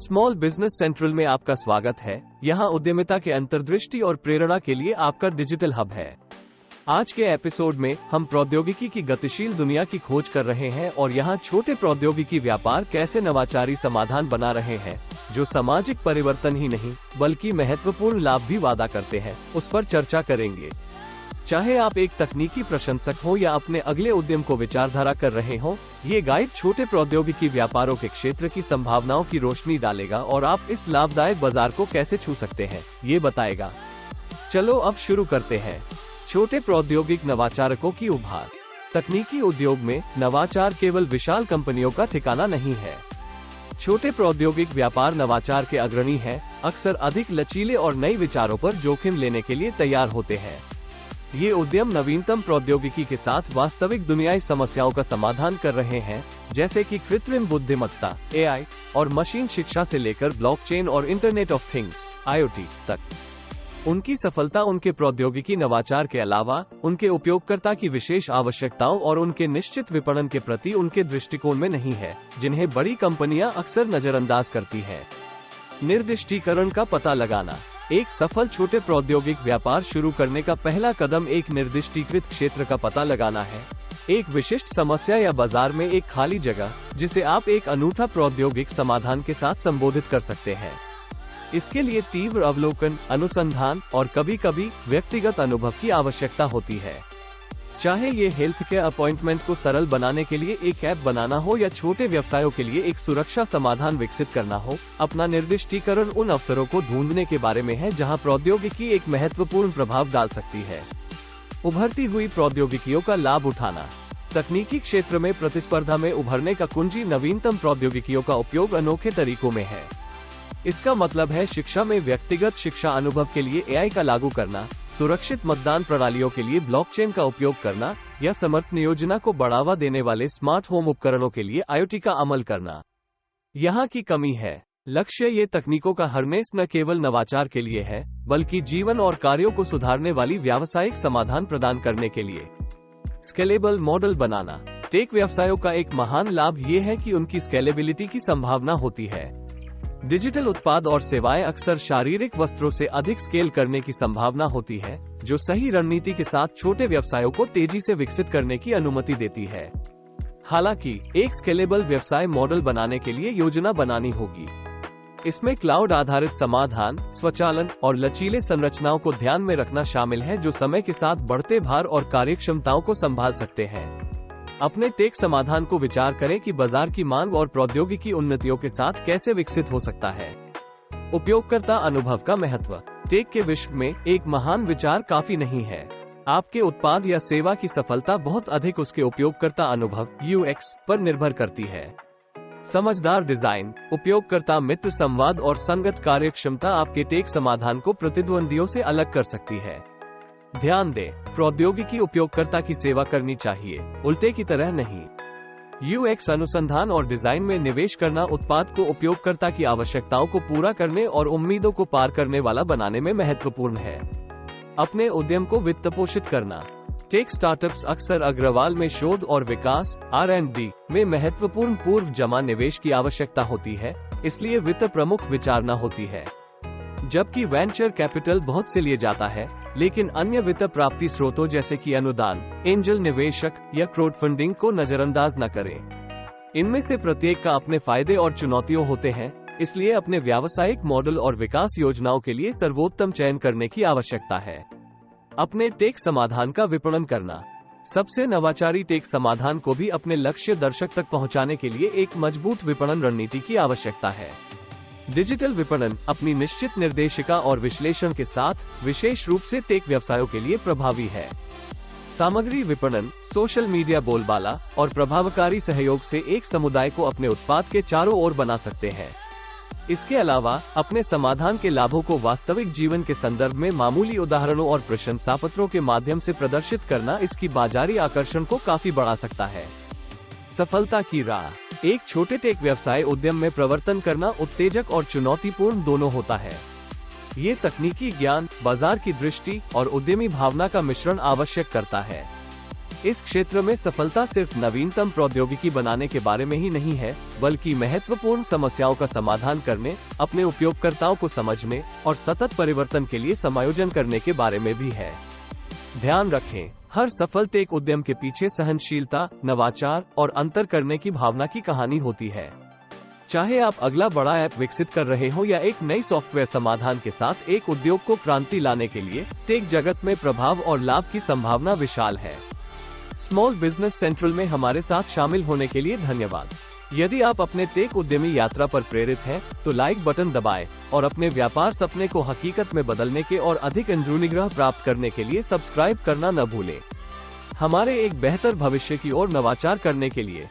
Small business central में आपका स्वागत है। यहाँ उद्यमिता के अंतर्दृष्टि और प्रेरणा के लिए आपका डिजिटल हब है। आज के एपिसोड में हम प्रौद्योगिकी की गतिशील दुनिया की खोज कर रहे हैं और यहाँ छोटे प्रौद्योगिकी व्यापार कैसे नवाचारी समाधान बना रहे हैं, जो सामाजिक परिवर्तन ही नहीं बल्कि महत्वपूर्ण लाभ भी वादा करते हैं, उस पर चर्चा करेंगे। चाहे आप एक तकनीकी प्रशंसक हो या अपने अगले उद्यम को विचारधारा कर रहे हो, ये गाइड छोटे प्रौद्योगिकी व्यापारों के क्षेत्र की संभावनाओं की रोशनी डालेगा और आप इस लाभदायक बाजार को कैसे छू सकते हैं, ये बताएगा। चलो अब शुरू करते हैं। छोटे प्रौद्योगिक नवाचारकों की उभार। तकनीकी उद्योग में नवाचार केवल विशाल कंपनियों का ठिकाना नहीं है। छोटे प्रौद्योगिक व्यापार नवाचार के अग्रणी हैं, अक्सर अधिक लचीले और नए विचारों पर जोखिम लेने के लिए तैयार होते हैं। ये उद्यम नवीनतम प्रौद्योगिकी के साथ वास्तविक दुनियाई समस्याओं का समाधान कर रहे हैं, जैसे कि कृत्रिम बुद्धिमत्ता (AI) और मशीन शिक्षा से लेकर ब्लॉकचेन और इंटरनेट ऑफ थिंग्स (IoT) तक। उनकी सफलता उनके प्रौद्योगिकी नवाचार के अलावा उनके उपयोगकर्ता की विशेष आवश्यकताओं और उनके निश्चित विपणन के प्रति उनके दृष्टिकोण में नहीं है, जिन्हें बड़ी कंपनियां अक्सर नजरअंदाज करती हैं। निर्दिष्टीकरण का पता लगाना। एक सफल छोटे प्रौद्योगिक व्यापार शुरू करने का पहला कदम एक निर्दिष्टीकृत क्षेत्र का पता लगाना है। एक विशिष्ट समस्या या बाजार में एक खाली जगह, जिसे आप एक अनूठा प्रौद्योगिक समाधान के साथ संबोधित कर सकते हैं। इसके लिए तीव्र अवलोकन, अनुसंधान और कभी-कभी व्यक्तिगत अनुभव की आवश्यकता होती है। चाहे ये हेल्थ केयर अपॉइंटमेंट को सरल बनाने के लिए एक ऐप बनाना हो या छोटे व्यवसायों के लिए एक सुरक्षा समाधान विकसित करना हो, अपना निर्दिष्टीकरण उन अवसरों को ढूंढने के बारे में है जहां प्रौद्योगिकी एक महत्वपूर्ण प्रभाव डाल सकती है। उभरती हुई प्रौद्योगिकियों का लाभ उठाना। तकनीकी क्षेत्र में प्रतिस्पर्धा में उभरने का कुंजी नवीनतम प्रौद्योगिकियों का उपयोग अनोखे तरीकों में है। इसका मतलब है शिक्षा में व्यक्तिगत शिक्षा अनुभव के लिए AI का लागू करना, सुरक्षित मतदान प्रणालियों के लिए ब्लॉकचेन का उपयोग करना या समर्थ नियोजना को बढ़ावा देने वाले स्मार्ट होम उपकरणों के लिए IoT का अमल करना। यहाँ की कमी है। लक्ष्य ये तकनीकों का हरमेस न केवल नवाचार के लिए है, बल्कि जीवन और कार्यों को सुधारने वाली व्यावसायिक समाधान प्रदान करने के लिए। स्केलेबल मॉडल बनाना। टेक व्यवसायों का एक महान लाभ ये है कि उनकी स्केलेबिलिटी की संभावना होती है। डिजिटल उत्पाद और सेवाएं अक्सर शारीरिक वस्त्रों से अधिक स्केल करने की संभावना होती है, जो सही रणनीति के साथ छोटे व्यवसायों को तेजी से विकसित करने की अनुमति देती है। हालांकि एक स्केलेबल व्यवसाय मॉडल बनाने के लिए योजना बनानी होगी। इसमें क्लाउड आधारित समाधान, स्वचालन और लचीले संरचनाओं को ध्यान में रखना शामिल है, जो समय के साथ बढ़ते भार और कार्यक्षमताओं को संभाल सकते हैं। अपने टेक समाधान को विचार करें कि बाजार की मांग और प्रौद्योगिकी उन्नतियों के साथ कैसे विकसित हो सकता है। उपयोगकर्ता अनुभव का महत्व। टेक के विश्व में एक महान विचार काफी नहीं है। आपके उत्पाद या सेवा की सफलता बहुत अधिक उसके उपयोगकर्ता अनुभव (UX) पर निर्भर करती है। समझदार डिजाइन, उपयोगकर्ता मित्र संवाद और संगत कार्यक्षमता आपके टेक समाधान को प्रतिद्वंदियों से अलग कर सकती है। ध्यान दें, प्रौद्योगिकी उपयोगकर्ता की सेवा करनी चाहिए, उल्टे की तरह नहीं। UX अनुसंधान और डिजाइन में निवेश करना उत्पाद को उपयोगकर्ता की आवश्यकताओं को पूरा करने और उम्मीदों को पार करने वाला बनाने में महत्वपूर्ण है। अपने उद्यम को वित्तपोषित करना। टेक स्टार्टअप्स अक्सर अग्रवाल में शोध और विकास (R&D) में महत्वपूर्ण पूर्व जमा निवेश की आवश्यकता होती है, इसलिए वित्त प्रमुख विचारणा होती है। जबकि वेंचर कैपिटल बहुत से लिए जाता है, लेकिन अन्य वित्त प्राप्ति स्रोतों जैसे कि अनुदान, एंजल निवेशक या क्राउडफंडिंग को नजरअंदाज न करें। इनमें से प्रत्येक का अपने फायदे और चुनौतियां होते हैं, इसलिए अपने व्यावसायिक मॉडल और विकास योजनाओं के लिए सर्वोत्तम चयन करने की आवश्यकता है। अपने टेक समाधान का विपणन करना। सबसे नवाचारी टेक समाधान को भी अपने लक्ष्य दर्शक तक पहुंचाने के लिए एक मजबूत विपणन रणनीति की आवश्यकता है। डिजिटल विपणन अपनी निश्चित निर्देशिका और विश्लेषण के साथ विशेष रूप से टेक व्यवसायों के लिए प्रभावी है। सामग्री विपणन, सोशल मीडिया बोलबाला और प्रभावकारी सहयोग से एक समुदाय को अपने उत्पाद के चारों ओर बना सकते हैं। इसके अलावा अपने समाधान के लाभों को वास्तविक जीवन के संदर्भ में मामूली उदाहरणों और प्रशंसापत्रों के माध्यम से प्रदर्शित करना इसकी बाजारी आकर्षण को काफी बढ़ा सकता है। सफलता की राह। एक छोटे टेक व्यवसाय उद्यम में प्रवर्तन करना उत्तेजक और चुनौतीपूर्ण दोनों होता है। ये तकनीकी ज्ञान, बाजार की दृष्टि और उद्यमी भावना का मिश्रण आवश्यक करता है। इस क्षेत्र में सफलता सिर्फ नवीनतम प्रौद्योगिकी बनाने के बारे में ही नहीं है, बल्कि महत्वपूर्ण समस्याओं का समाधान करने, अपने उपयोगकर्ताओं को समझने और सतत परिवर्तन के लिए समायोजन करने के बारे में भी है। ध्यान रखें, हर सफल टेक उद्यम के पीछे सहनशीलता, नवाचार और अंतर करने की भावना की कहानी होती है। चाहे आप अगला बड़ा ऐप विकसित कर रहे हो या एक नई सॉफ्टवेयर समाधान के साथ एक उद्योग को क्रांति लाने के लिए, टेक जगत में प्रभाव और लाभ की संभावना विशाल है। स्मॉल बिजनेस सेंट्रल में हमारे साथ शामिल होने के लिए धन्यवाद। यदि आप अपने टेक उद्यमी यात्रा पर प्रेरित हैं, तो लाइक बटन दबाएं और अपने व्यापार सपने को हकीकत में बदलने के और अधिक अनुग्रह प्राप्त करने के लिए सब्सक्राइब करना न भूलें। हमारे एक बेहतर भविष्य की ओर नवाचार करने के लिए